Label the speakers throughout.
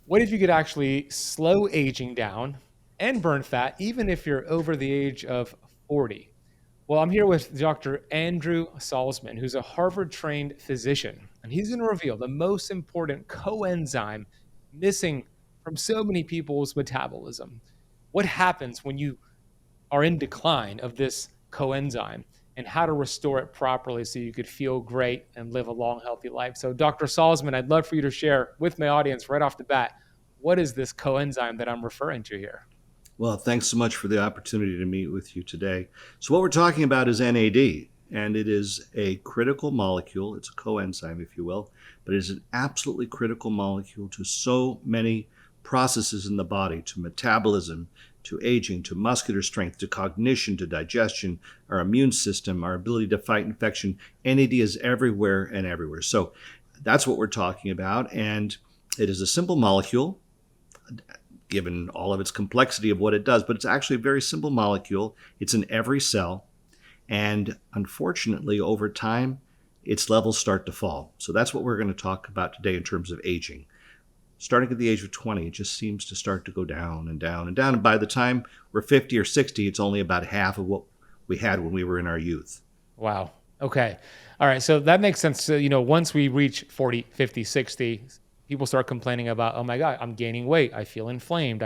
Speaker 1: What if you could actually slow aging down and burn fat, even if you're over the age of 40? Well, I'm here with Dr. Andrew Salzman, who's a Harvard-trained physician, and he's going to reveal the most important coenzyme missing from so many people's metabolism. What happens when you are in decline of this coenzyme, and how to restore it properly so you could feel great and live a long, healthy life. So, Dr. Salzman, I'd love for you to share with my audience right off the bat, what is this coenzyme that I'm referring to here?
Speaker 2: Well, thanks so much for the opportunity to meet with you today. So what we're talking about is NAD, and it is a critical molecule. It's a coenzyme, if you will, but it is an absolutely critical molecule to so many processes in the body, to metabolism, to aging, to muscular strength, to cognition, to digestion, our immune system, our ability to fight infection. NAD is everywhere and everywhere. So that's what we're talking about, and it is a simple molecule, given all of its complexity of what it does, but it's actually a very simple molecule. It's in every cell, and unfortunately, over time, its levels start to fall. So that's what we're going to talk about today in terms of aging. Starting at the age of 20, it just seems to start to go down and down and down, and by the time we're 50 or 60, it's only about half of what we had when we were in our youth.
Speaker 1: Wow. Okay. All right. So that makes sense. So, once we reach 40, 50, 60, people start complaining about, oh my God, I'm gaining weight. I feel inflamed.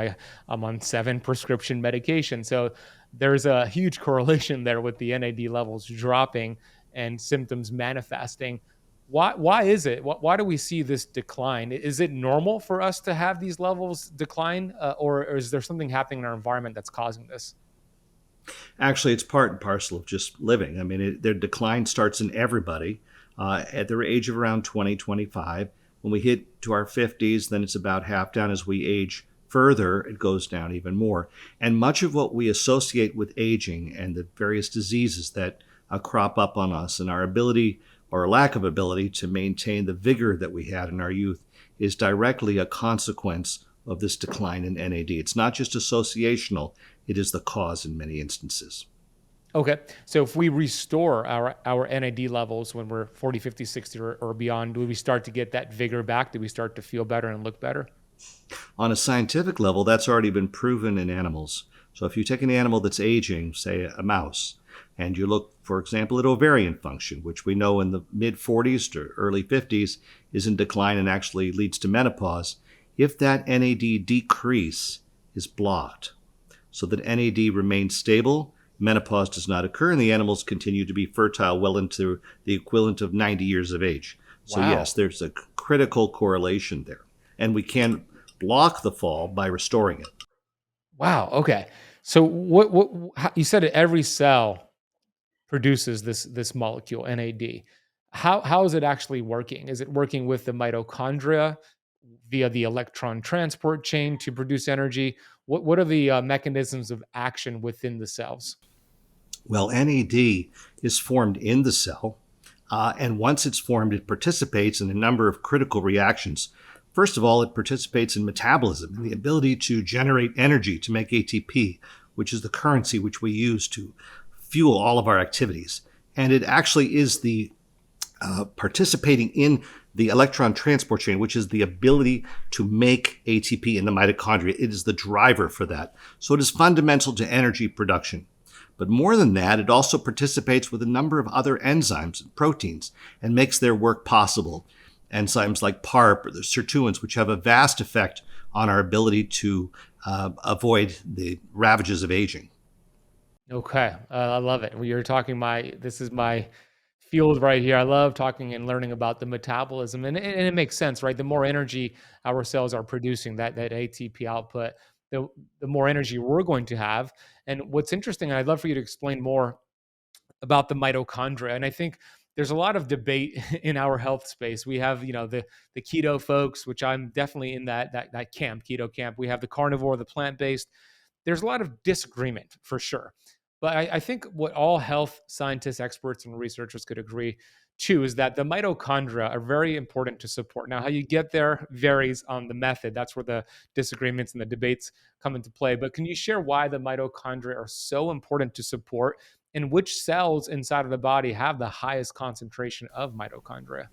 Speaker 1: I'm on 7 prescription medications. So there's a huge correlation there with the NAD levels dropping and symptoms manifesting. Why is it? Why do we see this decline? Is it normal for us to have these levels decline, or is there something happening in our environment that's causing this?
Speaker 2: Actually, it's part and parcel of just living. I mean, their decline starts in everybody at their age of around 20, 25. When we hit to our 50s, then it's about half down. As we age further, it goes down even more. And much of what we associate with aging and the various diseases that crop up on us and our ability or lack of ability to maintain the vigor that we had in our youth is directly a consequence of this decline in NAD. It's not just associational, it is the cause in many instances.
Speaker 1: Okay. So if we restore our NAD levels when we're 40, 50, 60 or beyond, do we start to get that vigor back? Do we start to feel better and look better?
Speaker 2: On a scientific level, that's already been proven in animals. So if you take an animal that's aging, say a mouse, and you look, for example, at ovarian function, which we know in the mid-40s to early 50s is in decline and actually leads to menopause, if that NAD decrease is blocked so that NAD remains stable, menopause does not occur, and the animals continue to be fertile well into the equivalent of 90 years of age. So
Speaker 1: Wow.
Speaker 2: yes, there's a critical correlation there. And we can block the fall by restoring it.
Speaker 1: Wow. Okay. So you said that every cell produces this molecule NAD. How is it actually working? Is it working with the mitochondria via the electron transport chain to produce energy? What are the mechanisms of action within the cells?
Speaker 2: Well, NAD is formed in the cell, and once it's formed, it participates in a number of critical reactions. First of all, it participates in metabolism, the ability to generate energy to make ATP, which is the currency which we use to fuel all of our activities. And it actually is the participating in the electron transport chain, which is the ability to make ATP in the mitochondria. It is the driver for that. So it is fundamental to energy production. But more than that, it also participates with a number of other enzymes and proteins and makes their work possible. Enzymes like PARP or the sirtuins, which have a vast effect on our ability to avoid the ravages of aging.
Speaker 1: Okay, I love it. This is my field right here. I love talking and learning about the metabolism, and it makes sense, right? The more energy our cells are producing, that ATP output, the more energy we're going to have. And what's interesting, and I'd love for you to explain more about the mitochondria. And I think there's a lot of debate in our health space. We have, the keto folks, which I'm definitely in that camp, keto camp. We have the carnivore, the plant-based. There's a lot of disagreement for sure. But I think what all health scientists, experts, and researchers could agree to is that the mitochondria are very important to support. Now, how you get there varies on the method. That's where the disagreements and the debates come into play. But can you share why the mitochondria are so important to support and which cells inside of the body have the highest concentration of mitochondria?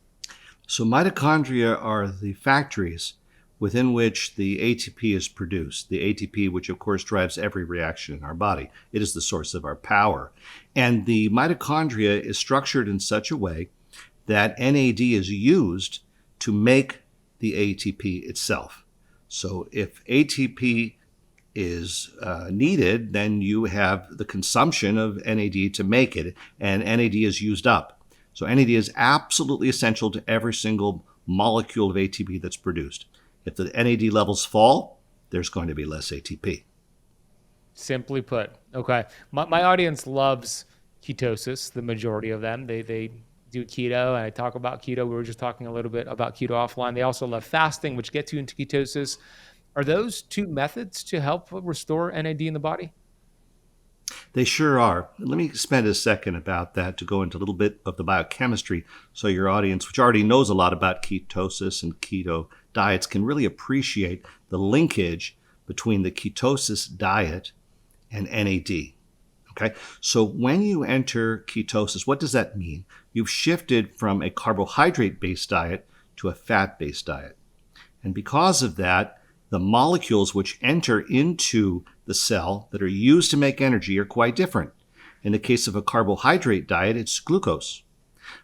Speaker 2: So mitochondria are the factories within which the ATP is produced. The ATP, which of course drives every reaction in our body. It is the source of our power. And the mitochondria is structured in such a way that NAD is used to make the ATP itself. So if ATP is needed, then you have the consumption of NAD to make it, and NAD is used up. So NAD is absolutely essential to every single molecule of ATP that's produced. If the NAD levels fall, there's going to be less ATP.
Speaker 1: Simply put. Okay. My audience loves ketosis, the majority of them. They do keto, and I talk about keto. We were just talking a little bit about keto offline. They also love fasting, which gets you into ketosis. Are those two methods to help restore NAD in the body?
Speaker 2: They sure are. Let me spend a second about that to go into a little bit of the biochemistry so your audience, which already knows a lot about ketosis and keto diets, can really appreciate the linkage between the ketosis diet and NAD. Okay, so when you enter ketosis, what does that mean? You've shifted from a carbohydrate-based diet to a fat-based diet. And because of that, the molecules which enter into the cell that are used to make energy are quite different. In the case of a carbohydrate diet, it's glucose.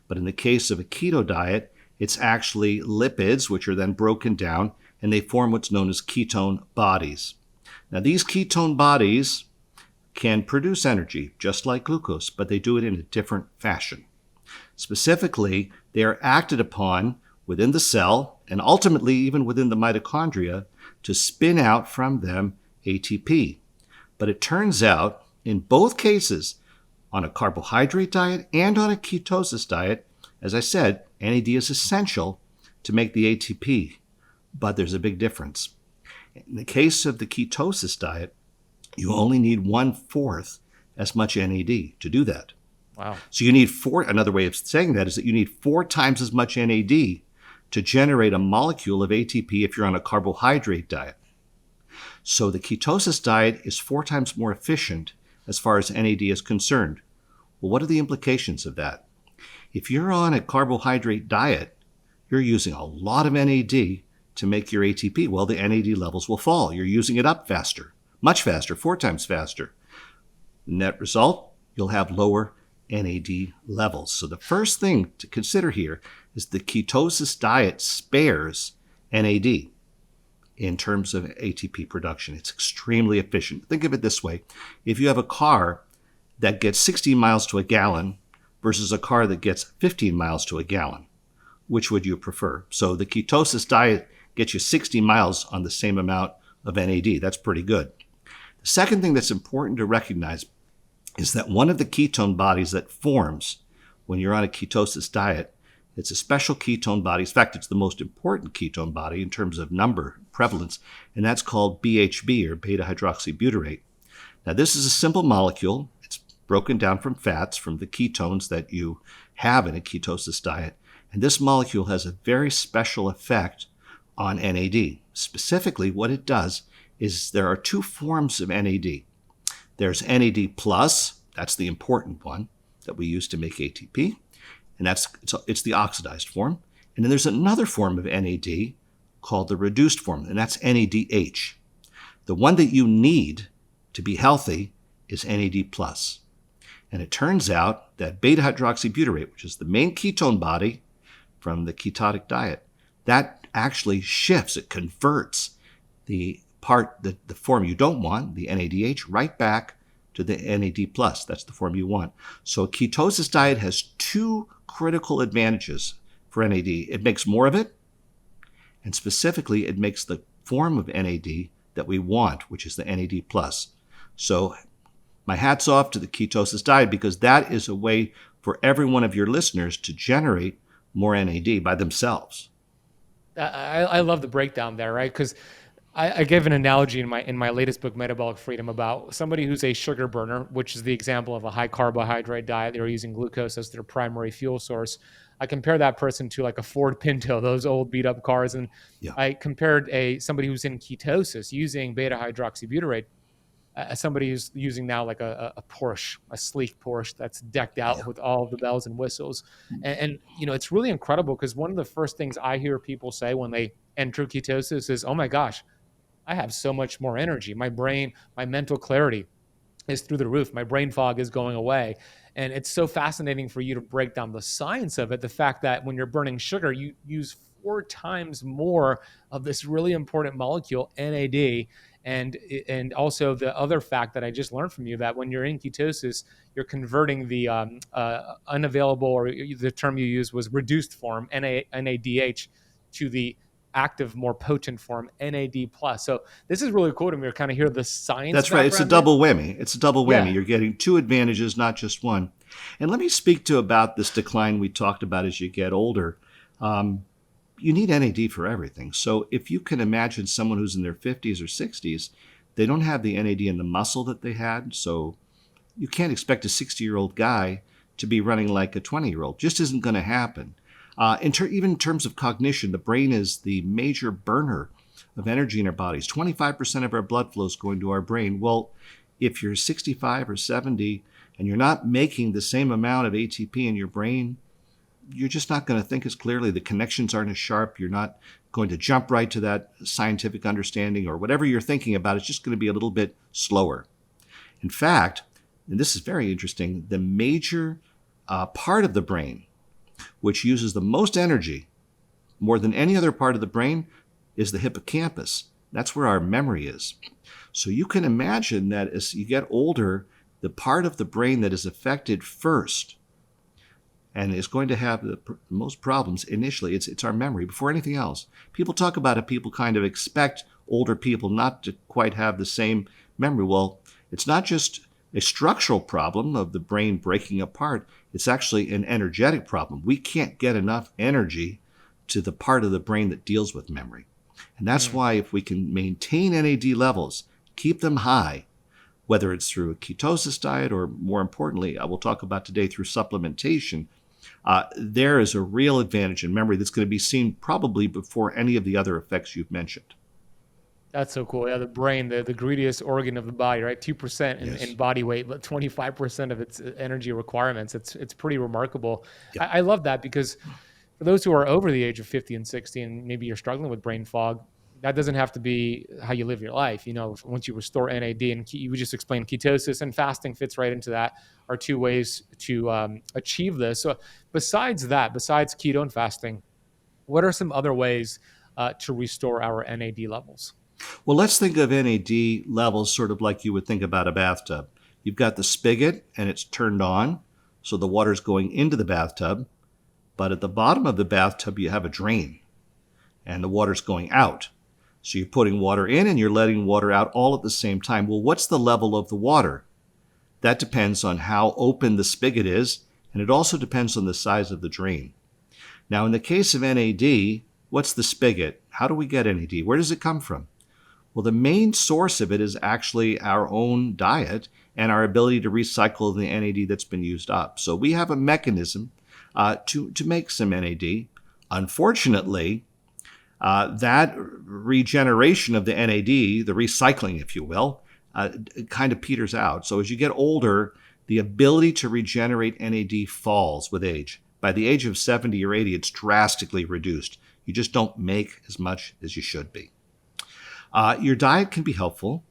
Speaker 2: But in the case of a keto diet, it's actually lipids, which are then broken down, and they form what's known as ketone bodies. Now, these ketone bodies can produce energy, just like glucose, but they do it in a different fashion. Specifically, they are acted upon within the cell, and ultimately even within the mitochondria, to spin out from them ATP. But it turns out, in both cases, on a carbohydrate diet and on a ketosis diet, as I said, NAD is essential to make the ATP, but there's a big difference. In the case of the ketosis diet, you only need 1/4 as much NAD to do that.
Speaker 1: Wow.
Speaker 2: So you need another way of saying that is that you need 4 times as much NAD to generate a molecule of ATP if you're on a carbohydrate diet. So the ketosis diet is 4 times more efficient as far as NAD is concerned. Well, what are the implications of that? If you're on a carbohydrate diet, you're using a lot of NAD to make your ATP. Well, the NAD levels will fall. You're using it up faster, much faster, 4 times faster. Net result, you'll have lower NAD levels. So the first thing to consider here is the ketosis diet spares NAD in terms of ATP production. It's extremely efficient. Think of it this way. If you have a car that gets 60 miles to a gallon versus a car that gets 15 miles to a gallon, which would you prefer? So the ketosis diet gets you 60 miles on the same amount of NAD. That's pretty good. The second thing that's important to recognize is that one of the ketone bodies that forms when you're on a ketosis diet, it's a special ketone body. In fact, it's the most important ketone body in terms of number, prevalence, and that's called BHB, or beta-hydroxybutyrate. Now, this is a simple molecule. It's broken down from fats, from the ketones that you have in a ketosis diet, and this molecule has a very special effect on NAD. Specifically, what it does is there are 2 forms of NAD. There's NAD+, that's the important one that we use to make ATP, and it's the oxidized form. And then there's another form of NAD called the reduced form, and that's NADH. The one that you need to be healthy is NAD+. And it turns out that beta-hydroxybutyrate, which is the main ketone body from the ketotic diet, that actually shifts, it converts the form you don't want, the NADH, right back to the NAD+. That's the form you want. So a ketosis diet has 2 critical advantages for NAD. It makes more of it, and specifically it makes the form of NAD that we want, which is the NAD+. So my hat's off to the ketosis diet, because that is a way for every one of your listeners to generate more NAD by themselves.
Speaker 1: I love the breakdown there, right? Because I gave an analogy in my latest book, Metabolic Freedom, about somebody who's a sugar burner, which is the example of a high carbohydrate diet. They're using glucose as their primary fuel source. I compare that person to like a Ford Pinto, those old beat up cars. And
Speaker 2: Yeah.
Speaker 1: I compared somebody who's in ketosis using beta hydroxybutyrate as somebody who's using now like a Porsche, a sleek Porsche that's decked out with all of the bells and whistles. And you know, it's really incredible, because one of the first things I hear people say when they and true ketosis is, oh my gosh, I have so much more energy. My brain, my mental clarity is through the roof. My brain fog is going away. And it's so fascinating for you to break down the science of it. The fact that when you're burning sugar, you use 4 times more of this really important molecule, NAD. And also the other fact that I just learned from you, that when you're in ketosis, you're converting the unavailable, or the term you used was reduced form, NADH, to the active, more potent form, NAD+. So this is really cool to me to kind of hear the science.
Speaker 2: That's right. It's a double whammy. It's a double whammy.
Speaker 1: Yeah.
Speaker 2: You're getting 2 advantages, not just one. And let me speak to about this decline we talked about as you get older. You need NAD for everything. So if you can imagine someone who's in their 50s or 60s, they don't have the NAD in the muscle that they had. So you can't expect a 60-year-old guy to be running like a 20-year-old. Just isn't going to happen. Even in terms of cognition, the brain is the major burner of energy in our bodies. 25% of our blood flow is going to our brain. Well, if you're 65 or 70 and you're not making the same amount of ATP in your brain, you're just not going to think as clearly. The connections aren't as sharp. You're not going to jump right to that scientific understanding, or whatever you're thinking about. It's just going to be a little bit slower. In fact, and this is very interesting, the major part of the brain which uses the most energy, more than any other part of the brain, is the hippocampus. That's where our memory is. So you can imagine that as you get older, the part of the brain that is affected first and is going to have the most problems initially, it's our memory before anything else. People talk about it, people kind of expect older people not to quite have the same memory. Well, it's not just a structural problem of the brain breaking apart, it's actually an energetic problem. We can't get enough energy to the part of the brain that deals with memory. And that's why if we can maintain NAD levels, keep them high, whether it's through a ketosis diet or, more importantly, we'll talk about today, through supplementation, there is a real advantage in memory that's going to be seen probably before any of the other effects you've mentioned.
Speaker 1: That's so cool. Yeah, the brain, the greediest organ of the body, right? 2% in body weight, but 25% of its energy requirements. It's pretty remarkable.
Speaker 2: Yep.
Speaker 1: I love that, because for those who are over the age of 50 and 60, and maybe you're struggling with brain fog, that doesn't have to be how you live your life. You know, once you restore NAD, and you just explained ketosis and fasting fits right into that, are 2 ways to achieve this. So besides keto and fasting, what are some other ways to restore our NAD levels?
Speaker 2: Well, let's think of NAD levels sort of like you would think about a bathtub. You've got the spigot and it's turned on, so the water's going into the bathtub. But at the bottom of the bathtub, you have a drain and the water's going out. So you're putting water in and you're letting water out all at the same time. Well, what's the level of the water? That depends on how open the spigot is, and it also depends on the size of the drain. Now, in the case of NAD, what's the spigot? How do we get NAD? Where does it come from? Well, the main source of it is actually our own diet and our ability to recycle the NAD that's been used up. So we have a mechanism to make some NAD. Unfortunately, that regeneration of the NAD, the recycling, if you will, kind of peters out. So as you get older, the ability to regenerate NAD falls with age. By the age of 70 or 80, it's drastically reduced. You just don't make as much as you should be. Your diet can be helpful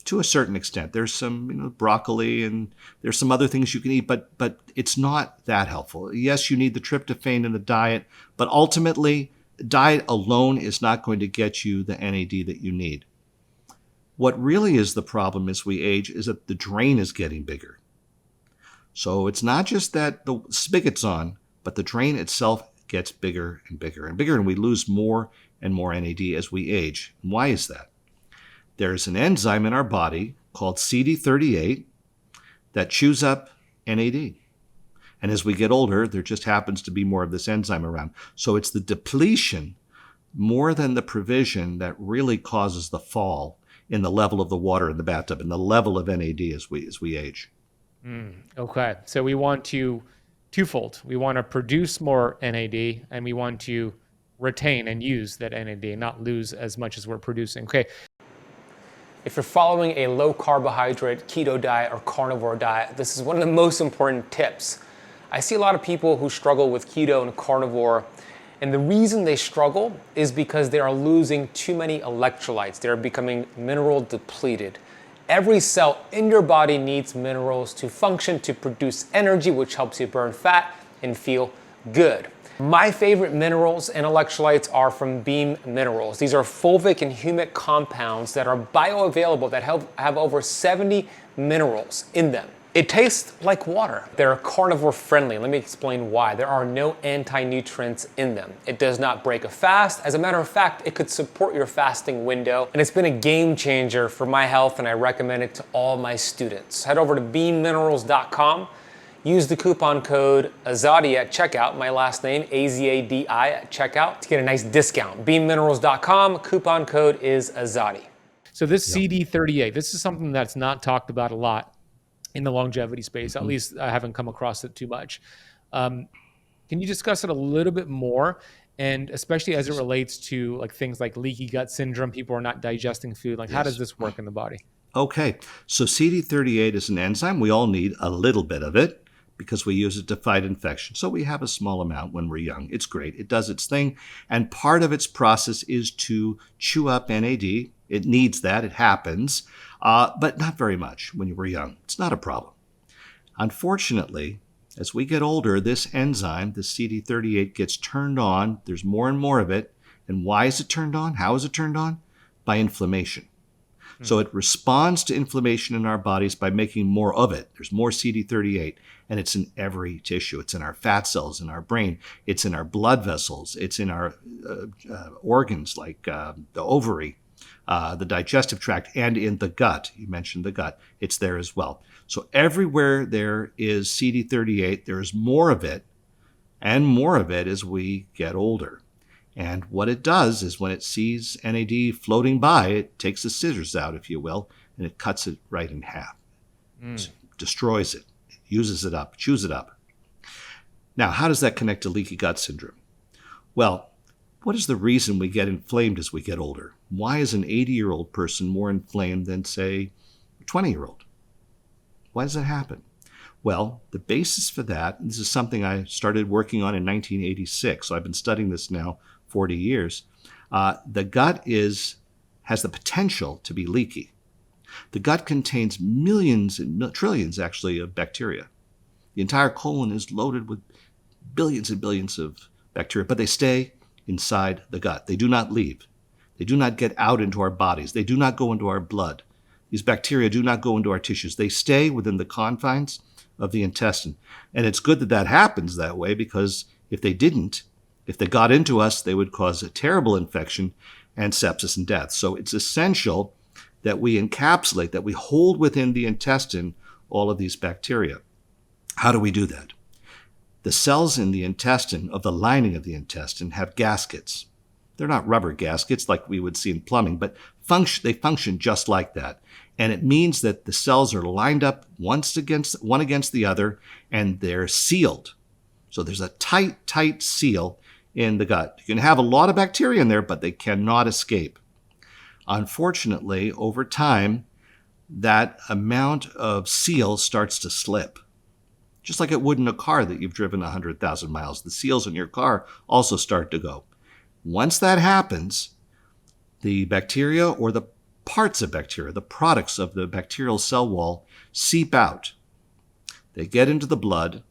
Speaker 2: to a certain extent. There's some broccoli and there's some other things you can eat, but it's not that helpful. Yes, you need the tryptophan in the diet, but ultimately, diet alone is not going to get you the NAD that you need. What really is the problem as we age is that the drain is getting bigger. So it's not just that the spigot's on, but the drain itself gets bigger and bigger and bigger, and we lose more and more NAD as we age. And why is that? There's an enzyme in our body called CD38 that chews up NAD. And as we get older, there just happens to be more of this enzyme around. So it's the depletion more than the provision that really causes the fall in the level of the water in the bathtub and the level of NAD as we age.
Speaker 1: Okay, so we want to twofold. We want to produce more NAD, and we want to retain and use that NAD, not lose as much as we're producing. Okay. If you're following a low carbohydrate keto diet or carnivore diet, this is one of the most important tips. I see a lot of people who struggle with keto and carnivore,
Speaker 3: And the reason they struggle is because they are losing too many electrolytes. They're becoming mineral depleted. Every cell in your body needs minerals to function, to produce energy, which helps you burn fat and feel good. My favorite minerals and electrolytes are from Beam Minerals. These are fulvic and humic compounds that are bioavailable, that have over 70 minerals in them. It tastes like water. They're carnivore friendly. Let me explain why. There are no anti-nutrients in them. It does not break a fast. As a matter of fact, it could support your fasting window, and it's been a game changer for my health, and I recommend it to all my students. Head over to beamminerals.com. Use the coupon code Azadi at checkout, my last name, Azadi at checkout, to get a nice discount. Beamminerals.com, coupon code is Azadi.
Speaker 1: So this CD38, this is something that's not talked about a lot in the longevity space. At least I haven't come across it too much. Can you discuss it a little bit more? And especially as it relates to like things like leaky gut syndrome, people are not digesting food. Like how does this work in the body?
Speaker 2: Okay, so CD38 is an enzyme. We all need a little bit of it because we use it to fight infection. So we have a small amount when we're young. It's great. It does its thing. And part of its process is to chew up NAD. It needs that. It happens. But not very much when you were young. It's not a problem. Unfortunately, as we get older, this enzyme, the CD38, gets turned on. There's more and more of it. And why is it turned on? How is it turned on? By inflammation. So it responds to inflammation in our bodies by making more of it. There's more CD38, and it's in every tissue. It's in our fat cells, in our brain. It's in our blood vessels. It's in our organs like the ovary, the digestive tract, and in the gut. You mentioned the gut. It's there as well. So everywhere there is CD38, there is more of it, and more of it as we get older. And what it does is when it sees NAD floating by, it takes the scissors out, if you will, and it cuts it right in half. Destroys it, uses it up, chews it up. Now, how does that connect to leaky gut syndrome? Well, what is the reason we get inflamed as we get older? Why is an 80-year-old person more inflamed than, say, a 20-year-old? Why does that happen? Well, the basis for that, and this is something I started working on in 1986, so I've been studying this now 40 years. The gut has the potential to be leaky. The gut contains millions and trillions, actually, of bacteria. The entire colon is loaded with billions and billions of bacteria, but they stay inside the gut. They do not leave. They do not get out into our bodies. They do not go into our blood. These bacteria do not go into our tissues. They stay within the confines of the intestine. And it's good that that happens that way, because if they didn't, if they got into us, they would cause a terrible infection and sepsis and death. So it's essential that we encapsulate, that we hold within the intestine all of these bacteria. How do we do that? The cells in the intestine, of the lining of the intestine, have gaskets. They're not rubber gaskets like we would see in plumbing, but they function just like that. And it means that the cells are lined up one against the other, and they're sealed. So there's a tight seal in the gut. You can have a lot of bacteria in there, but they cannot escape. Unfortunately, over time, that amount of seal starts to slip. Just like it would in a car that you've driven 100,000 miles. The seals in your car also start to go. Once that happens, the bacteria, or the parts of bacteria, the products of the bacterial cell wall, seep out. They get into the blood,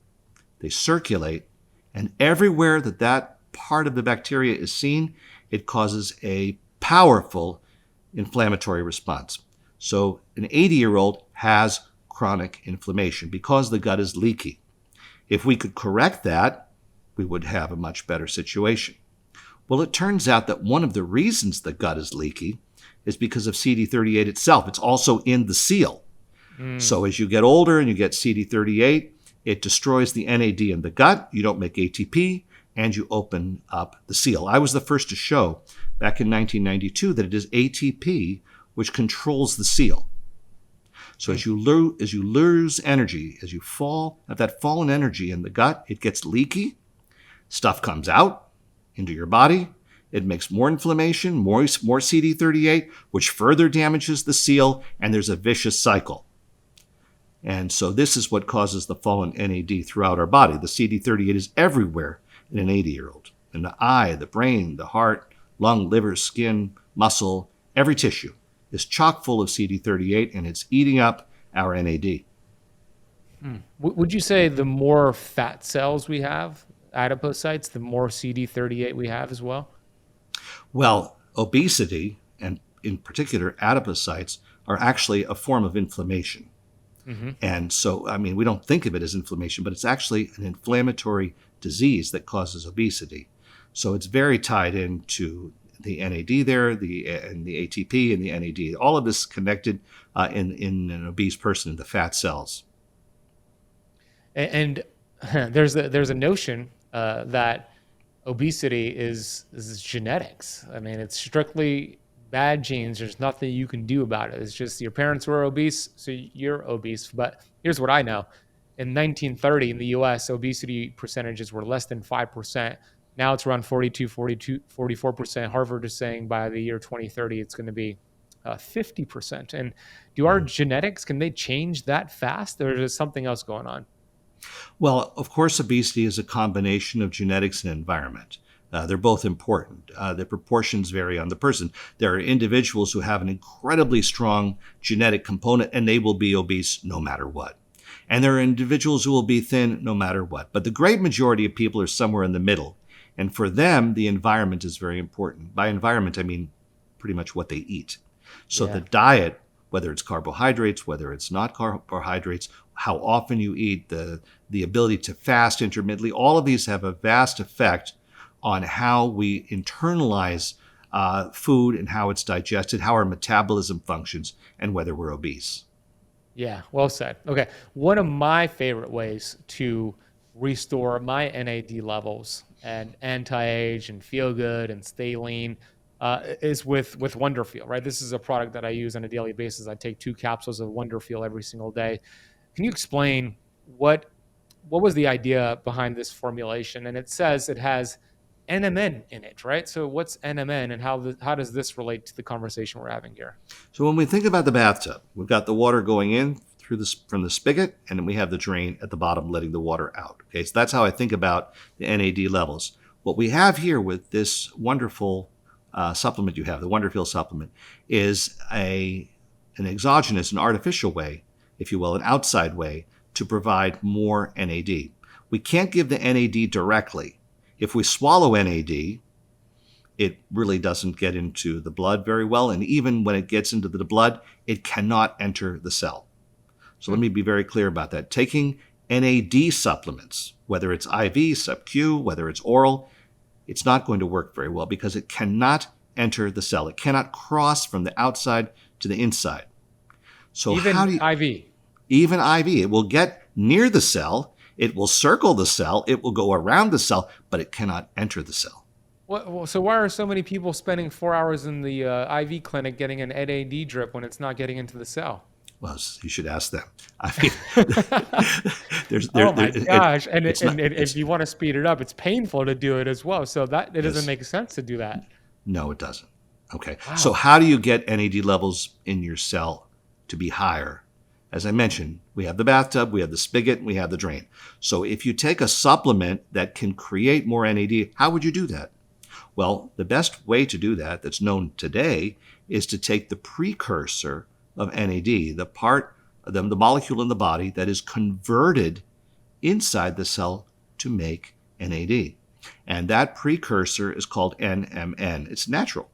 Speaker 2: they circulate, and everywhere that part of the bacteria is seen, it causes a powerful inflammatory response. So an 80-year-old has chronic inflammation because the gut is leaky. If we could correct that, we would have a much better situation. Well, it turns out that one of the reasons the gut is leaky is because of CD38 itself. It's also in the seal. So as you get older and you get CD38, it destroys the NAD in the gut. You don't make ATP, and you open up the seal. I was the first to show back in 1992 that it is ATP which controls the seal. So as you lose energy, as you have that fallen energy in the gut, it gets leaky, stuff comes out into your body, it makes more inflammation, more CD38, which further damages the seal, and there's a vicious cycle. And so this is what causes the fallen NAD throughout our body. The CD38 is everywhere in an 80-year-old. And the eye, the brain, the heart, lung, liver, skin, muscle, every tissue is chock full of CD38, and it's eating up our NAD.
Speaker 1: Would you say the more fat cells we have, adipocytes, the more CD38 we have as well?
Speaker 2: Well, obesity, and in particular adipocytes, are actually a form of inflammation. And so, I mean, we don't think of it as inflammation, but it's actually an inflammatory disease that causes obesity. So it's very tied into the NAD there, and the ATP and the NAD. All of this is connected in an obese person, in the fat cells.
Speaker 1: And there's a notion that obesity is genetics. I mean, it's strictly bad genes. There's nothing you can do about it. It's just your parents were obese, so you're obese. But here's what I know. In 1930 in the US, obesity percentages were less than 5%. Now it's around 44%. Harvard is saying by the year 2030, it's going to be 50%. And do our genetics, can they change that fast, or is something else going on?
Speaker 2: Well, of course, obesity is a combination of genetics and environment. They're both important. The proportions vary on the person. There are individuals who have an incredibly strong genetic component, and they will be obese no matter what. And there are individuals who will be thin no matter what. But the great majority of people are somewhere in the middle. And for them, the environment is very important. By environment, I mean pretty much what they eat. So the diet, whether it's carbohydrates, whether it's not carbohydrates, how often you eat, the ability to fast intermittently, all of these have a vast effect on how we internalize food and how it's digested, how our metabolism functions, and whether we're obese.
Speaker 1: Yeah, well said. Okay, one of my favorite ways to restore my NAD levels and anti-age and feel good and stay lean is with Wonderfeel, right? This is a product that I use on a daily basis. I take 2 capsules of Wonderfeel every single day. Can you explain what was the idea behind this formulation? And it says it has NMN in it, right? So what's NMN, and how does this relate to the conversation we're having here?
Speaker 2: So when we think about the bathtub, we've got the water going in from the spigot, and then we have the drain at the bottom letting the water out. Okay, so that's how I think about the NAD levels. What we have here with this wonderful supplement you have, the Wonderfeel supplement, is an exogenous, an artificial way, if you will, an outside way to provide more NAD. We can't give the NAD directly. If we swallow NAD, it really doesn't get into the blood very well. And even when it gets into the blood, it cannot enter the cell. So let me be very clear about that. Taking NAD supplements, whether it's IV, sub-Q, whether it's oral, it's not going to work very well because it cannot enter the cell. It cannot cross from the outside to the inside. So
Speaker 1: even
Speaker 2: how do you,
Speaker 1: IV?
Speaker 2: Even IV, it will get near the cell. It will circle the cell, it will go around the cell, but it cannot enter the cell.
Speaker 1: So why are so many people spending 4 hours in the IV clinic getting an NAD drip when it's not getting into the cell?
Speaker 2: Well, you should ask them. I mean,
Speaker 1: oh my gosh! If you want to speed it up, it's painful to do it as well. So that it doesn't make sense to do that.
Speaker 2: No, it doesn't. Okay.
Speaker 1: Wow.
Speaker 2: So how do you get NAD levels in your cell to be higher? As I mentioned, we have the bathtub, we have the spigot, and we have the drain. So if you take a supplement that can create more NAD, how would you do that? Well, the best way to do that that's known today is to take the precursor of NAD, the molecule in the body that is converted inside the cell to make NAD. And that precursor is called NMN. It's natural.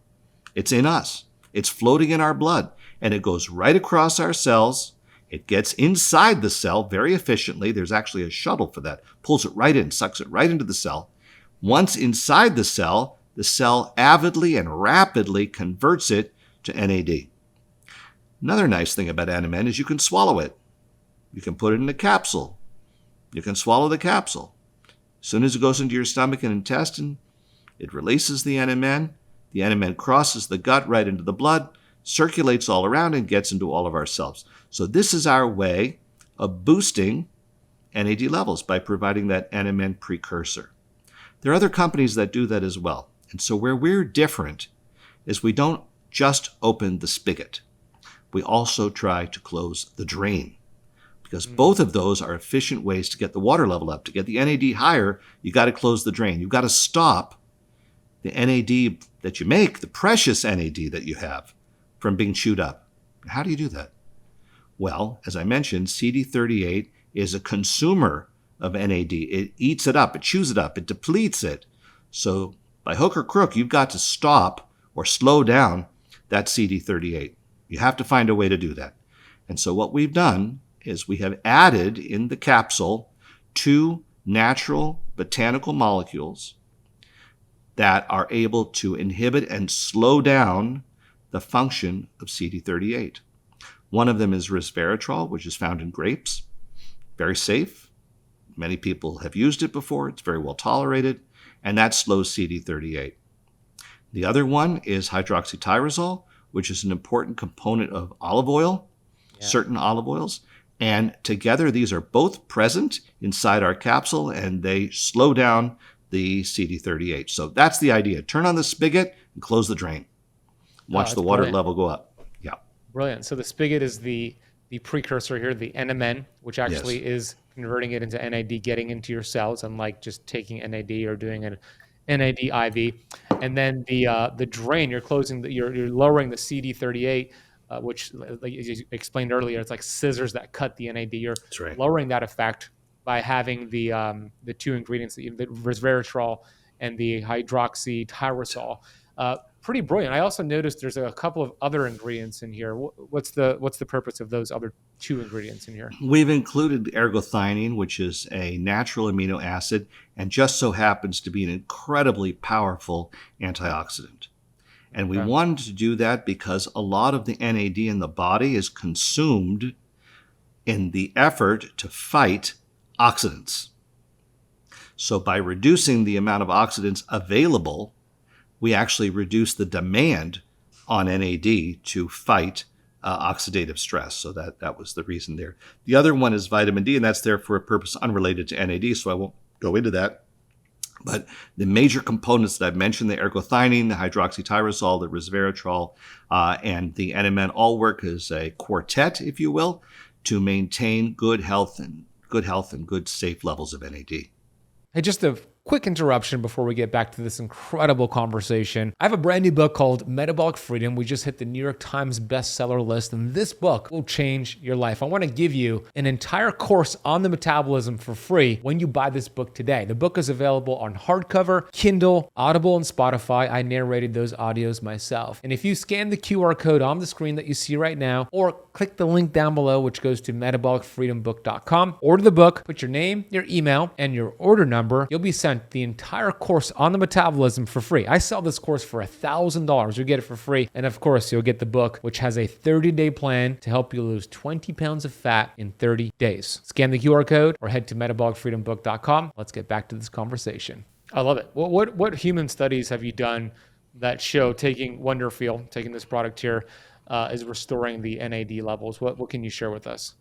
Speaker 2: It's in us. It's floating in our blood. And it goes right across our cells. It gets inside the cell very efficiently. There's actually a shuttle for that. Pulls it right in, sucks it right into the cell. Once inside the cell avidly and rapidly converts it to NAD. Another nice thing about NMN is you can swallow it. You can put it in a capsule. You can swallow the capsule. As soon as it goes into your stomach and intestine, it releases the NMN. The NMN crosses the gut right into the blood, circulates all around, and gets into all of our cells. So this is our way of boosting NAD levels by providing that NMN precursor. There are other companies that do that as well. And so where we're different is we don't just open the spigot. We also try to close the drain, because both of those are efficient ways to get the water level up. To get the NAD higher, you got to close the drain. You've got to stop the NAD that you make, the precious NAD that you have, from being chewed up. How do you do that? Well, as I mentioned, CD38 is a consumer of NAD. It eats it up, it chews it up, it depletes it. So by hook or crook, you've got to stop or slow down that CD38. You have to find a way to do that. And so what we've done is we have added in the capsule 2 natural botanical molecules that are able to inhibit and slow down the function of CD38. One of them is resveratrol, which is found in grapes. Very safe. Many people have used it before. It's very well tolerated, and that slows CD38. The other one is hydroxytyrosol, which is an important component of olive oil, certain olive oils. And together, these are both present inside our capsule, and they slow down the CD38. So that's the idea. Turn on the spigot and close the drain. Watch the water
Speaker 1: brilliant.
Speaker 2: level go up. Yeah.
Speaker 1: Brilliant. So the spigot is the precursor here, the NMN, which actually is converting it into NAD, getting into your cells, unlike just taking NAD or doing an NAD IV. And then the drain, you're lowering the CD38, which, like you explained earlier, it's like scissors that cut the NAD. You're lowering that effect by having the 2 ingredients, the resveratrol and the hydroxytyrosol. Pretty brilliant. I also noticed there's a couple of other ingredients in here. What's the purpose of those other 2 ingredients in here?
Speaker 2: We've included ergothioneine, which is a natural amino acid and just so happens to be an incredibly powerful antioxidant. And we wanted to do that because a lot of the NAD in the body is consumed in the effort to fight oxidants. So by reducing the amount of oxidants available, we actually reduce the demand on NAD to fight oxidative stress. So that was the reason there. The other one is vitamin D, and that's there for a purpose unrelated to NAD, so I won't go into that. But the major components that I've mentioned, the ergothioneine, the hydroxytyrosol, the resveratrol, and the NMN all work as a quartet, if you will, to maintain good health and good safe levels of NAD.
Speaker 1: Hey, just a quick interruption before we get back to this incredible conversation. I have a brand new book called Metabolic Freedom. We just hit the New York Times bestseller list, and this book will change your life. I want to give you an entire course on the metabolism for free when you buy this book today. The book is available on hardcover, Kindle, Audible, and Spotify. I narrated those audios myself. And if you scan the QR code on the screen that you see right now, or click the link down below, which goes to metabolicfreedombook.com, order the book, put your name, your email, and your order number, you'll be sent the entire course on the metabolism for free. I sell this course for $1,000. You get it for free. And of course, you'll get the book, which has a 30-day plan to help you lose 20 pounds of fat in 30 days. Scan the QR code or head to metabolicfreedombook.com. Let's get back to this conversation. I love it. What human studies have you done that show taking Wonderfeel, taking this product here, is restoring the NAD levels? What can you share with us?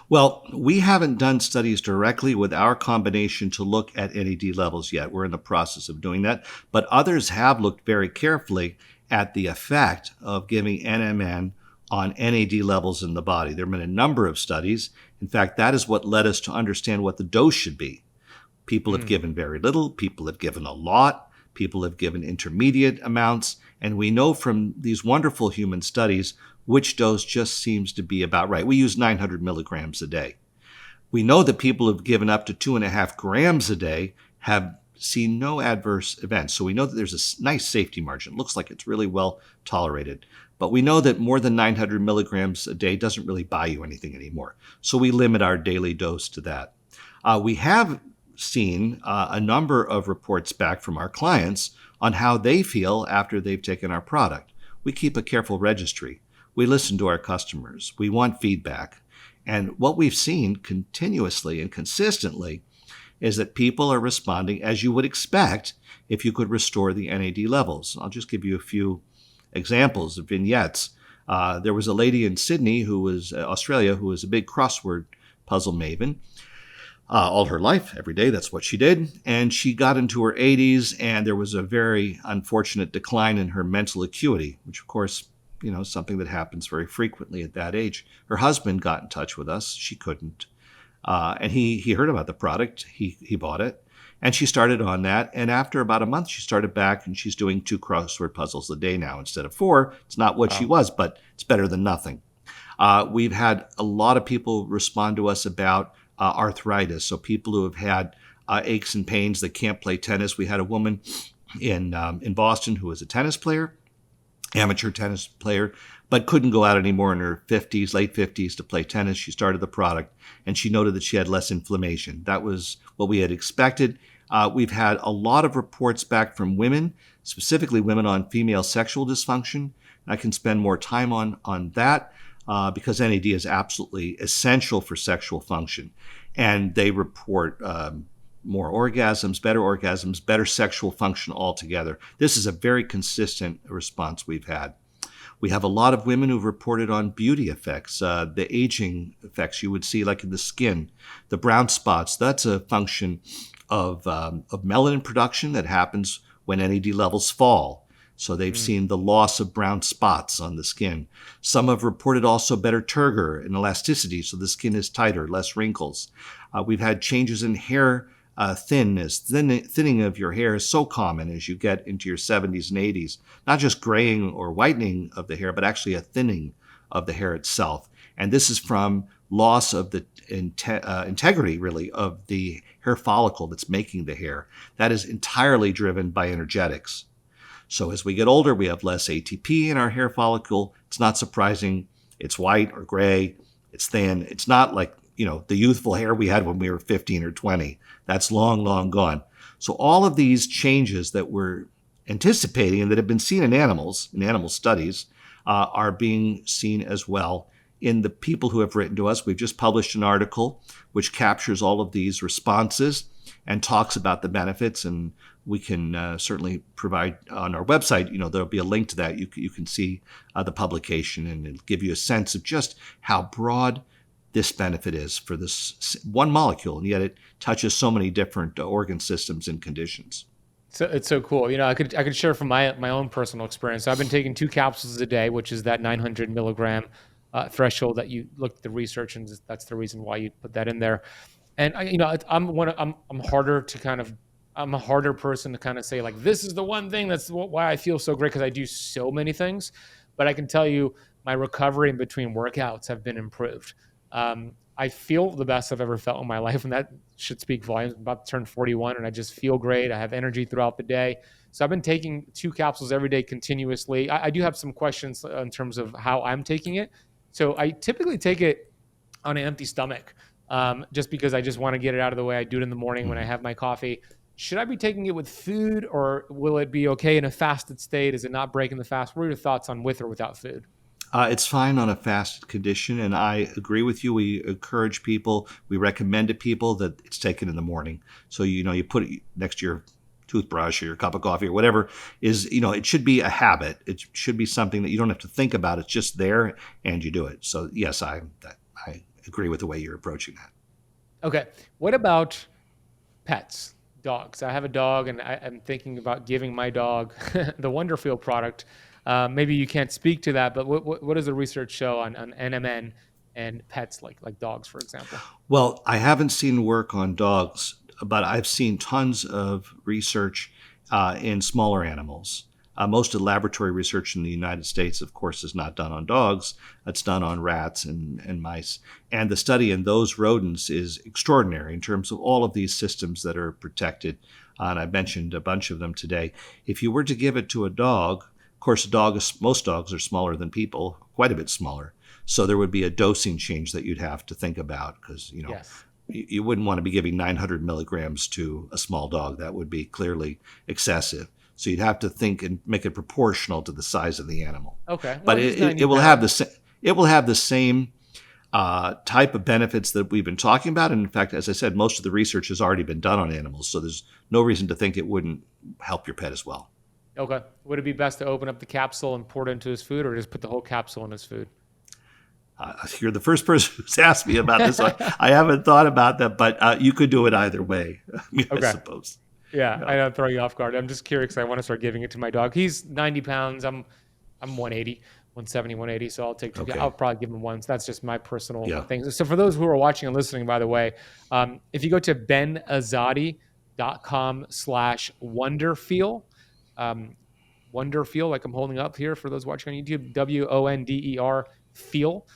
Speaker 2: Well, we haven't done studies directly with our combination to look at NAD levels yet. We're in the process of doing that. But others have looked very carefully at the effect of giving NMN on NAD levels in the body. There have been a number of studies. In fact, that is what led us to understand what the dose should be. People have given very little. People have given a lot. People have given intermediate amounts. And we know from these wonderful human studies which dose just seems to be about right. We use 900 milligrams a day. We know that people who have given up to 2.5 grams a day have seen no adverse events. So we know that there's a nice safety margin. It looks like it's really well tolerated. But we know that more than 900 milligrams a day doesn't really buy you anything anymore. So we limit our daily dose to that. We have seen a number of reports back from our clients on how they feel after they've taken our product. We keep a careful registry. We listen to our customers. We want feedback. And what we've seen continuously and consistently is that people are responding as you would expect if you could restore the NAD levels. I'll just give you a few examples of vignettes. There was a lady in Sydney Australia, who was a big crossword puzzle maven. All her life, every day, that's what she did. And she got into her 80s, and there was a very unfortunate decline in her mental acuity, which, of course, something that happens very frequently at that age. Her husband got in touch with us. She couldn't. And he heard about the product. He bought it. And she started on that. And after about a month, she started back and she's doing 2 crossword puzzles a day now instead of 4. It's not what she
Speaker 1: Wow.
Speaker 2: was, but it's better than nothing. We've had a lot of people respond to us about arthritis. So people who have had aches and pains that can't play tennis. We had a woman in Boston who was a tennis player, amateur tennis player, but couldn't go out anymore in her 50s, late 50s to play tennis. She started the product and she noted that she had less inflammation. That was what we had expected. We've had a lot of reports back from women, specifically women on female sexual dysfunction. I can spend more time on that because NAD is absolutely essential for sexual function. And they report more orgasms, better sexual function altogether. This is a very consistent response we've had. We have a lot of women who've reported on beauty effects, the aging effects you would see like in the skin, the brown spots. That's a function of melanin production that happens when NAD levels fall. So they've seen the loss of brown spots on the skin. Some have reported also better turgor and elasticity, so the skin is tighter, less wrinkles. We've had changes in hair thinness. Thinning of your hair is so common as you get into your 70s and 80s. Not just graying or whitening of the hair, but actually a thinning of the hair itself. And this is from loss of the integrity, really, of the hair follicle that's making the hair. That is entirely driven by energetics. So as we get older, we have less ATP in our hair follicle. It's not surprising. It's white or gray. It's thin. It's not like, the youthful hair we had when we were 15 or 20. That's long, long gone. So all of these changes that we're anticipating and that have been seen in animal studies, are being seen as well in the people who have written to us. We've just published an article which captures all of these responses and talks about the benefits, and we can certainly provide on our website, there'll be a link to that. You can see the publication, and it'll give you a sense of just how broad this benefit is for this one molecule, and yet it touches so many different organ systems and conditions.
Speaker 1: So it's so cool. I could share from my own personal experience. So I've been taking 2 capsules a day, which is that 900 milligram threshold that you looked at the research, and that's the reason why you put that in there. And I'm a harder person to kind of say, like, this is the one thing that's why I feel so great, because I do so many things. But I can tell you my recovery in between workouts have been improved. I feel the best I've ever felt in my life, and that should speak volumes. I'm about to turn 41, and I just feel great. I have energy throughout the day. So I've been taking 2 capsules every day continuously. I do have some questions in terms of how I'm taking it. So I typically take it on an empty stomach, just because I just want to get it out of the way. I do it in the morning when I have my coffee. Should I be taking it with food, or will it be okay in a fasted state? Is it not breaking the fast? What are your thoughts on with or without food?
Speaker 2: It's fine on a fasted condition, and I agree with you. We encourage people, we recommend to people that it's taken in the morning. So, you put it next to your toothbrush or your cup of coffee or whatever is, it should be a habit. It should be something that you don't have to think about. It's just there and you do it. So yes, I agree with the way you're approaching that.
Speaker 1: Okay. What about pets, dogs? I have a dog, and I'm thinking about giving my dog the Wonderfeel product. Maybe you can't speak to that, but what does the research show on NMN and pets like dogs, for example?
Speaker 2: Well, I haven't seen work on dogs, but I've seen tons of research in smaller animals. Most of the laboratory research in the United States, of course, is not done on dogs. It's done on rats and mice. And the study in those rodents is extraordinary in terms of all of these systems that are protected. And I mentioned a bunch of them today. If you were to give it to a dog, of course, most dogs are smaller than people, quite a bit smaller. So there would be a dosing change that you'd have to think about, because,
Speaker 1: Yes.
Speaker 2: you wouldn't want to be giving 900 milligrams to a small dog. That would be clearly excessive. So you'd have to think and make it proportional to the size of the animal.
Speaker 1: Okay.
Speaker 2: But
Speaker 1: Well,
Speaker 2: it will have the same type of benefits that we've been talking about. And in fact, as I said, most of the research has already been done on animals. So there's no reason to think it wouldn't help your pet as well.
Speaker 1: Okay. Would it be best to open up the capsule and pour it into his food, or just put the whole capsule in his food?
Speaker 2: You're the first person who's asked me about this. I haven't thought about that, but you could do it either way,
Speaker 1: Okay.
Speaker 2: I suppose.
Speaker 1: Yeah, I don't throw you off guard. I'm just curious, because I want to start giving it to my dog. He's 90 pounds. I'm 180, 170, 180. So I'll take 2.
Speaker 2: Okay.
Speaker 1: I'll probably give him one. So that's just my personal
Speaker 2: Yeah.
Speaker 1: thing. So for those who are watching and listening, by the way, if you go to benazadi.com, wonderfeel. Wonderfeel, like I'm holding up here for those watching on YouTube, WONDER feel.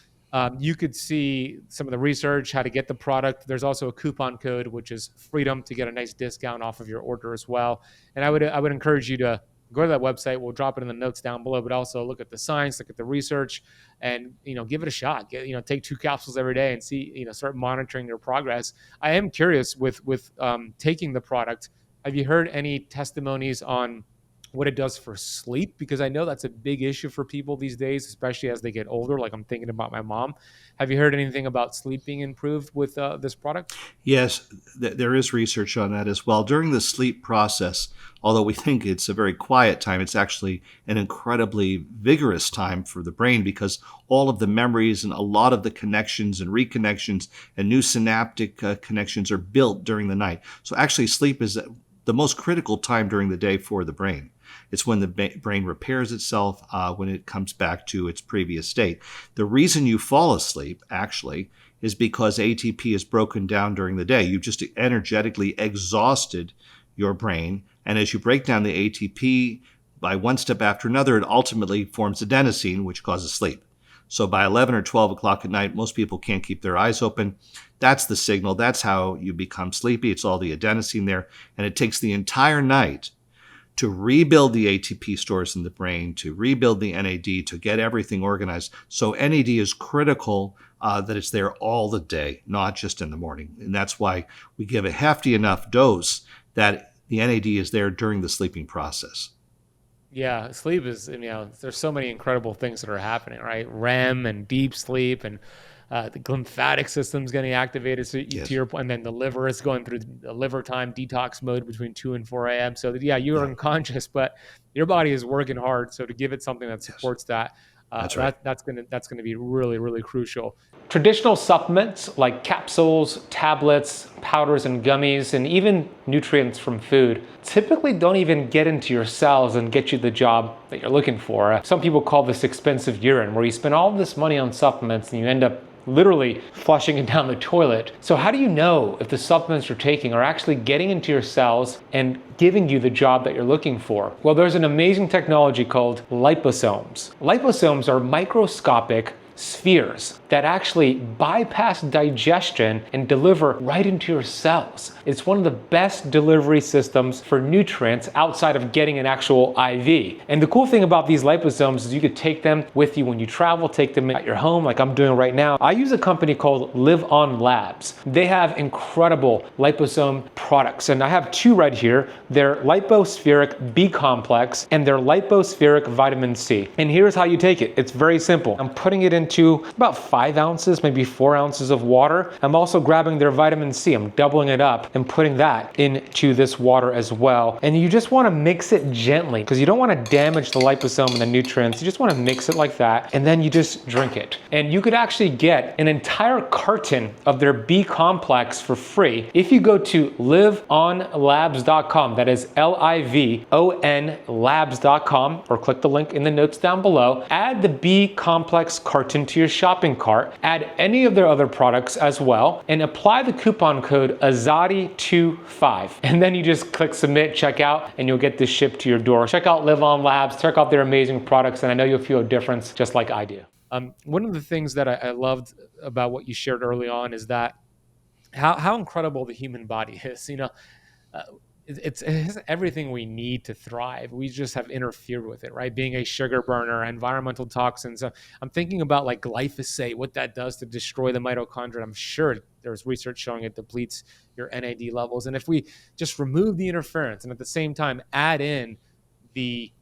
Speaker 1: You could see some of the research, how to get the product. There's also a coupon code, which is freedom, to get a nice discount off of your order as well. And I would encourage you to go to that website. We'll drop it in the notes down below, but also look at the science, look at the research, and give it a shot. Take 2 capsules every day and see, start monitoring your progress. I am curious with taking the product. Have you heard any testimonies on what it does for sleep? Because I know that's a big issue for people these days, especially as they get older. Like, I'm thinking about my mom. Have you heard anything about sleep being improved with this product?
Speaker 2: Yes, there is research on that as well. During the sleep process, although we think it's a very quiet time, it's actually an incredibly vigorous time for the brain, because all of the memories and a lot of the connections and reconnections and new synaptic connections are built during the night. So actually, sleep is the most critical time during the day for the brain. It's when the brain repairs itself, when it comes back to its previous state. The reason you fall asleep, actually, is because ATP is broken down during the day. You've just energetically exhausted your brain. And as you break down the ATP by one step after another, it ultimately forms adenosine, which causes sleep. So by 11 or 12 o'clock at night, most people can't keep their eyes open. That's the signal. That's how you become sleepy. It's all the adenosine there. And it takes the entire night to rebuild the ATP stores in the brain, to rebuild the NAD, to get everything organized. So NAD is critical that it's there all the day, not just in the morning. And that's why we give a hefty enough dose that the NAD is there during the sleeping process.
Speaker 1: Yeah, sleep is, there's so many incredible things that are happening, right? REM and deep sleep, and the lymphatic system's getting activated. So
Speaker 2: Yes.
Speaker 1: to your point, and then the liver is going through the liver time detox mode between 2 and 4 a.m. So you are unconscious, but your body is working hard. So to give it something that supports that,
Speaker 2: That's right.
Speaker 1: that's gonna be really, really crucial.
Speaker 3: Traditional supplements like capsules, tablets, powders, and gummies, and even nutrients from food typically don't even get into your cells and get you the job that you're looking for. Some people call this expensive urine, where you spend all this money on supplements and you end up literally flushing it down the toilet. So how do you know if the supplements you're taking are actually getting into your cells and giving you the job that you're looking for? Well, there's an amazing technology called liposomes. Liposomes are microscopic spheres that actually bypass digestion and deliver right into your cells. It's one of the best delivery systems for nutrients outside of getting an actual IV. And the cool thing about these liposomes is you could take them with you when you travel, take them at your home like I'm doing right now. I use a company called Live On Labs. They have incredible liposome products, and I have 2 right here. They're lipospheric B complex and they're lipospheric vitamin C. And here's how you take it. It's very simple. I'm putting it into about 5 ounces, maybe 4 ounces of water. I'm also grabbing their vitamin C. I'm doubling it up and putting that into this water as well. And you just want to mix it gently, because you don't want to damage the liposome and the nutrients. You just want to mix it like that, and then you just drink it. And you could actually get an entire carton of their B complex for free if you go to liveonlabs.com. That is LIVON labs.com, or click the link in the notes down below. Add the B complex carton to your shopping cart, add any of their other products as well, and apply the coupon code Azadi25. And then you just click submit, check out, and you'll get this shipped to your door. Check out Live On Labs, check out their amazing products, and I know you'll feel a difference just like I do.
Speaker 1: One of the things that I loved about what you shared early on is that how incredible the human body is. It has everything we need to thrive. We just have interfered with it, right? Being a sugar burner, environmental toxins. I'm thinking about like glyphosate, what that does to destroy the mitochondria. I'm sure there's research showing it depletes your NAD levels. And if we just remove the interference and at the same time add in the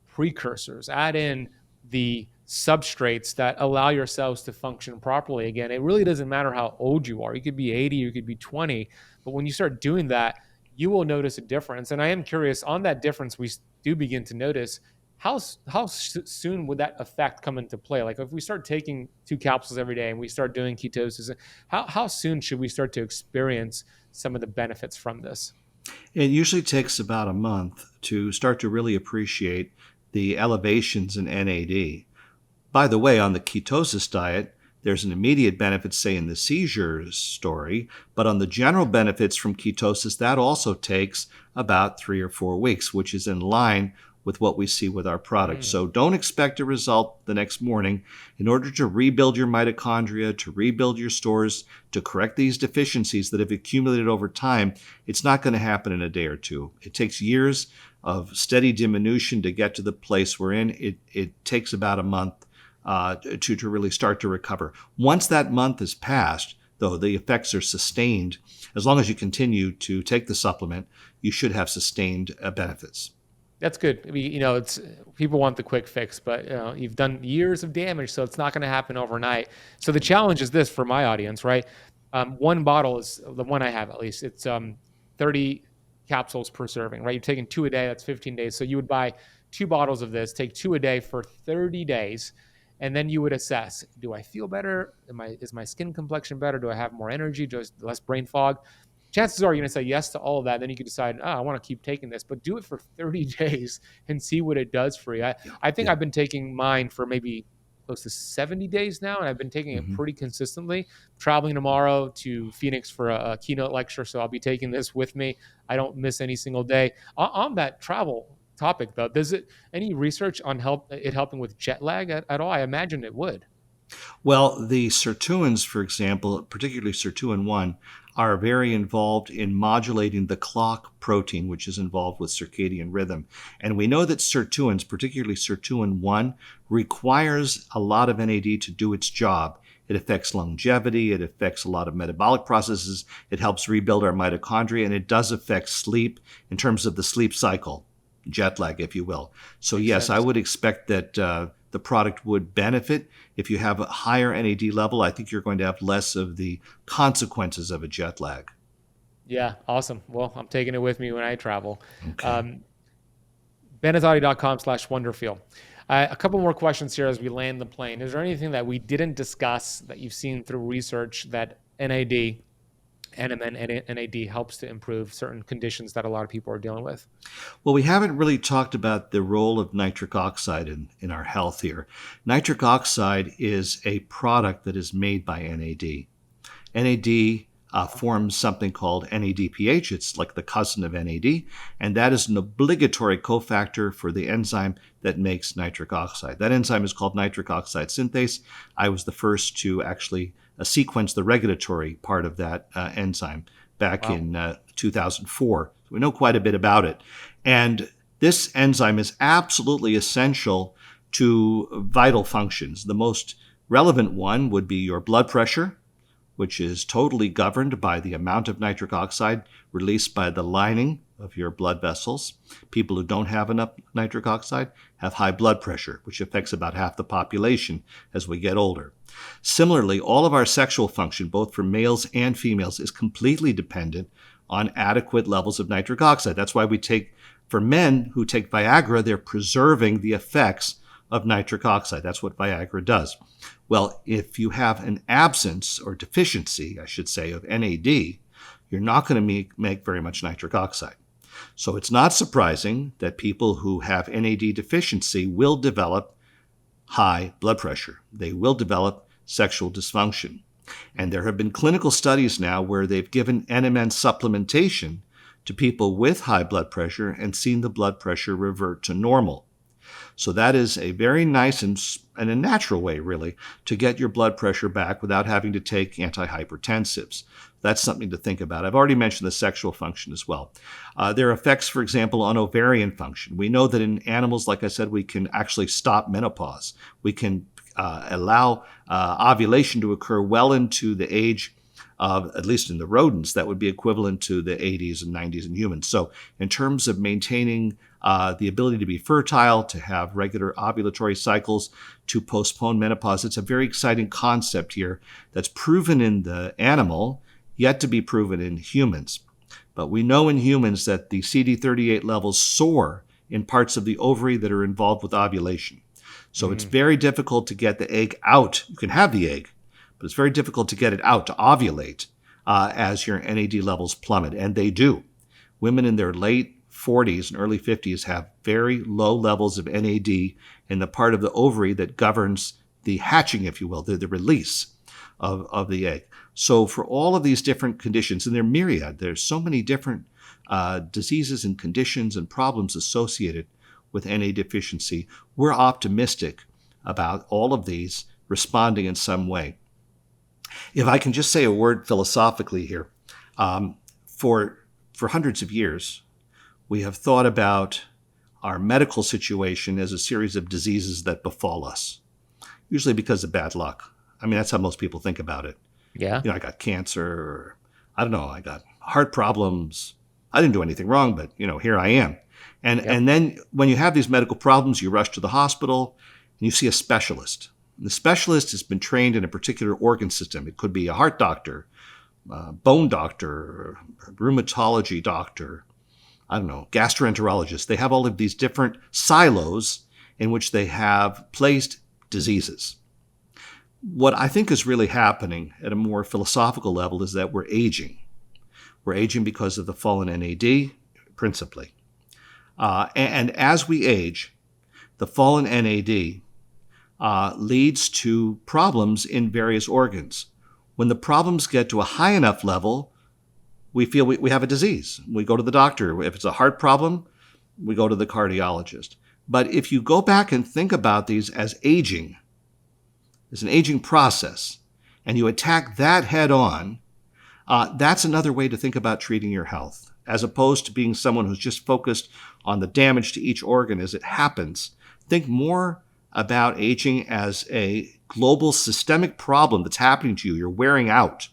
Speaker 1: precursors, add in the substrates that allow your cells to function properly again, it really doesn't matter how old you are. You could be 80, you could be 20, but when you start doing that, you will notice a difference. And I am curious, on that difference we do begin to notice, how soon would that effect come into play? Like if we start taking 2 capsules every day and we start doing ketosis, how soon should we start to experience some of the benefits from this?
Speaker 2: It usually takes about a month to start to really appreciate the elevations in NAD. By the way, on the ketosis diet, there's an immediate benefit, say, in the seizures story, but on the general benefits from ketosis, that also takes about 3 or 4 weeks, which is in line with what we see with our product. So don't expect a result the next morning. In order to rebuild your mitochondria, to rebuild your stores, to correct these deficiencies that have accumulated over time, it's not going to happen in a day or two. It takes years of steady diminution to get to the place we're in. It takes about a month to really start to recover. Once that month is passed, though, the effects are sustained. As long as you continue to take the supplement, you should have sustained benefits.
Speaker 1: That's good. I mean, it's people want the quick fix, but you've done years of damage, so it's not going to happen overnight. So the challenge is this for my audience, right? One bottle is the one I have, at least. It's 30 capsules per serving, right? You're taking 2 a day. That's 15 days. So you would buy 2 bottles of this, take 2 a day for 30 days. And then you would assess, do I feel better? Is my skin complexion better? Do I have more energy? Just less brain fog? Chances are you're going to say yes to all of that. Then you could decide, I want to keep taking this, but do it for 30 days and see what it does for you. I think I've been taking mine for maybe close to 70 days now, and I've been taking it pretty consistently. Traveling tomorrow to Phoenix for a keynote lecture, so I'll be taking this with me. I don't miss any single day. On that travel topic, though, does any research on it helping with jet lag at all? I imagine it would.
Speaker 2: Well, the sirtuins, for example, particularly sirtuin 1, are very involved in modulating the clock protein, which is involved with circadian rhythm. And we know that sirtuins, particularly sirtuin 1, requires a lot of NAD to do its job. It affects longevity, it affects a lot of metabolic processes, it helps rebuild our mitochondria, and it does affect sleep in terms of the sleep cycle, jet lag, if you will. So yes, I would expect that the product would benefit. If you have a higher NAD level, I think you're going to have less of the consequences of a jet lag.
Speaker 1: Yeah, awesome. Well, I'm taking it with me when I travel.
Speaker 2: Okay.
Speaker 1: benazadi.com/wonderfeel. A couple more questions here as we land the plane. Is there anything that we didn't discuss that you've seen through research that NAD helps to improve certain conditions that a lot of people are dealing with?
Speaker 2: Well, we haven't really talked about the role of nitric oxide in our health here. Nitric oxide is a product that is made by NAD. NAD forms something called NADPH. It's like the cousin of NAD, and that is an obligatory cofactor for the enzyme that makes nitric oxide. That enzyme is called nitric oxide synthase. I was the first to actually sequence the regulatory part of that enzyme back in 2004. So we know quite a bit about it. And this enzyme is absolutely essential to vital functions. The most relevant one would be your blood pressure, which is totally governed by the amount of nitric oxide released by the lining of your blood vessels. People who don't have enough nitric oxide have high blood pressure, which affects about half the population as we get older. Similarly, all of our sexual function, both for males and females, is completely dependent on adequate levels of nitric oxide. That's why for men who take Viagra, they're preserving the effects of nitric oxide. That's what Viagra does. Well, if you have an absence or deficiency, I should say, of NAD, you're not going to make very much nitric oxide. So it's not surprising that people who have NAD deficiency will develop high blood pressure. They will develop sexual dysfunction. And there have been clinical studies now where they've given NMN supplementation to people with high blood pressure and seen the blood pressure revert to normal. So that is a very nice and a natural way, really, to get your blood pressure back without having to take antihypertensives. That's something to think about. I've already mentioned the sexual function as well. There are effects, for example, on ovarian function. We know that in animals, like I said, we can actually stop menopause. We can allow ovulation to occur well into the age of, at least in the rodents, that would be equivalent to the 80s and 90s in humans. So in terms of maintaining the ability to be fertile, to have regular ovulatory cycles, to postpone menopause, it's a very exciting concept here that's proven in the animal, yet to be proven in humans. But we know in humans that the CD38 levels soar in parts of the ovary that are involved with ovulation. So it's very difficult to get the egg out. You can have the egg, but it's very difficult to get it out to ovulate as your NAD levels plummet, and they do. Women in their late 40s and early 50s have very low levels of NAD in the part of the ovary that governs hatching, if you will, the release of the egg. So for all of these different conditions, and they're myriad, there's so many different diseases and conditions and problems associated with NA deficiency, we're optimistic about all of these responding in some way. If I can just say a word philosophically here, for hundreds of years, we have thought about our medical situation as a series of diseases that befall us, usually because of bad luck. I mean, that's how most people think about it.
Speaker 1: Yeah.
Speaker 2: I got cancer, or I don't know, I got heart problems. I didn't do anything wrong, but here I am. And then when you have these medical problems, you rush to the hospital and you see a specialist. And the specialist has been trained in a particular organ system. It could be a heart doctor, bone doctor, rheumatology doctor, I don't know, gastroenterologist. They have all of these different silos in which they have placed diseases. What I think is really happening at a more philosophical level is that we're aging. We're aging because of the fallen NAD, principally. And as we age, the fallen NAD leads to problems in various organs. When the problems get to a high enough level, we feel we have a disease. We go to the doctor. If it's a heart problem, we go to the cardiologist. But if you go back and think about these as aging, as an aging process, and you attack that head on, that's another way to think about treating your health, as opposed to being someone who's just focused on the damage to each organ as it happens. Think more about aging as a global systemic problem that's happening to you. You're wearing out.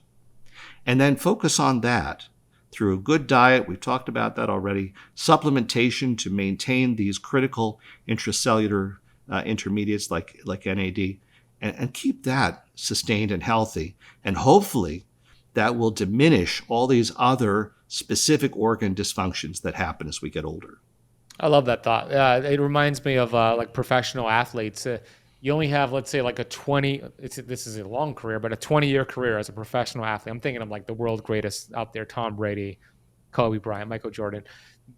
Speaker 2: And then focus on that through a good diet. We've talked about that already. Supplementation to maintain these critical intracellular intermediates like NAD, and keep that sustained and healthy. And hopefully that will diminish all these other specific organ dysfunctions that happen as we get older.
Speaker 1: I love that thought. It reminds me of like professional athletes. You only have, let's say, like this is a long career, but a 20-year career as a professional athlete. I'm thinking of like the world greatest out there, Tom Brady, Kobe Bryant, Michael Jordan.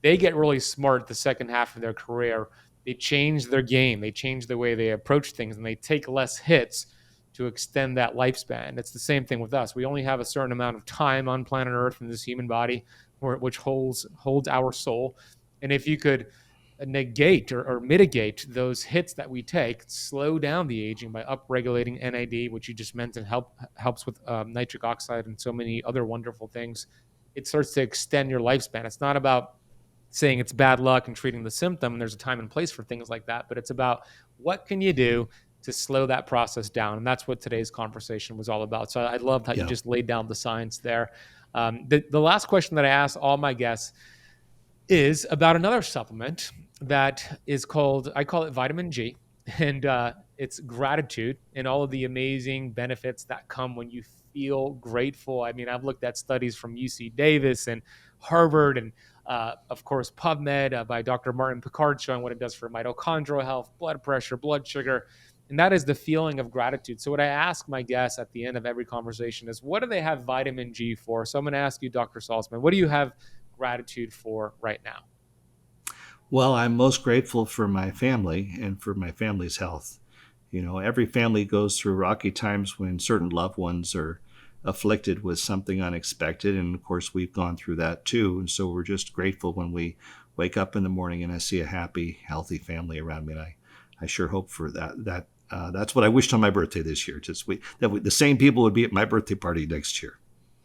Speaker 1: They get really smart the second half of their career. They change their game. They change the way they approach things, and they take less hits to extend that lifespan. It's the same thing with us. We only have a certain amount of time on planet Earth in this human body, which holds our soul. And if you could negate or mitigate those hits that we take, slow down the aging by upregulating NAD, which you just mentioned helps with nitric oxide and so many other wonderful things, it starts to extend your lifespan. It's not about saying it's bad luck and treating the symptom, and there's a time and place for things like that, but it's about what can you do to slow that process down. And that's what today's conversation was all about. So I loved how you just laid down the science there. The last question that I ask all my guests is about another supplement that is I call it vitamin G, and it's gratitude and all of the amazing benefits that come when you feel grateful. I mean, I've looked at studies from UC Davis and Harvard and of course PubMed by Dr. Martin Picard showing what it does for mitochondrial health, blood pressure, blood sugar, and that is the feeling of gratitude. So what I ask my guests at the end of every conversation is, what do they have vitamin G for? So I'm going to ask you, Dr. Salzman, what do you have gratitude for right now?
Speaker 2: Well, I'm most grateful for my family and for my family's health. Every family goes through rocky times when certain loved ones are afflicted with something unexpected. And of course, we've gone through that too. And so we're just grateful when we wake up in the morning and I see a happy, healthy family around me. And I sure hope for that. That's what I wished on my birthday this year. The same people would be at my birthday party next year.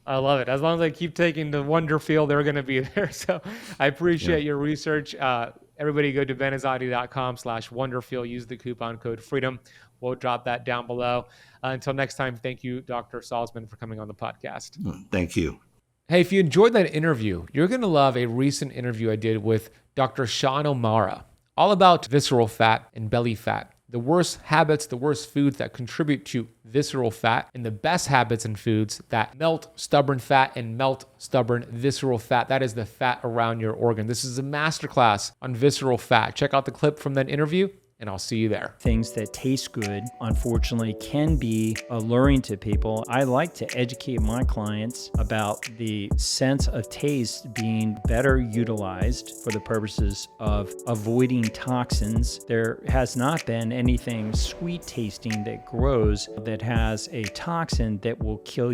Speaker 1: I love it. As long as I keep taking the Wonderfeel, they're going to be there. So I appreciate your research. Everybody go to benazadi.com/Wonderfeel. Use the coupon code FREEDOM. We'll drop that down below. Until next time, thank you, Dr. Salzman, for coming on the podcast.
Speaker 2: Thank you.
Speaker 1: Hey, if you enjoyed that interview, you're going to love a recent interview I did with Dr. Sean O'Mara, all about visceral fat and belly fat. The worst habits, the worst foods that contribute to visceral fat, and the best habits and foods that melt stubborn fat and melt stubborn visceral fat. That is the fat around your organ. This is a masterclass on visceral fat. Check out the clip from that interview, and I'll see you there.
Speaker 4: Things that taste good, unfortunately, can be alluring to people. I like to educate my clients about the sense of taste being better utilized for the purposes of avoiding toxins. There has not been anything sweet tasting that grows that has a toxin that will kill you.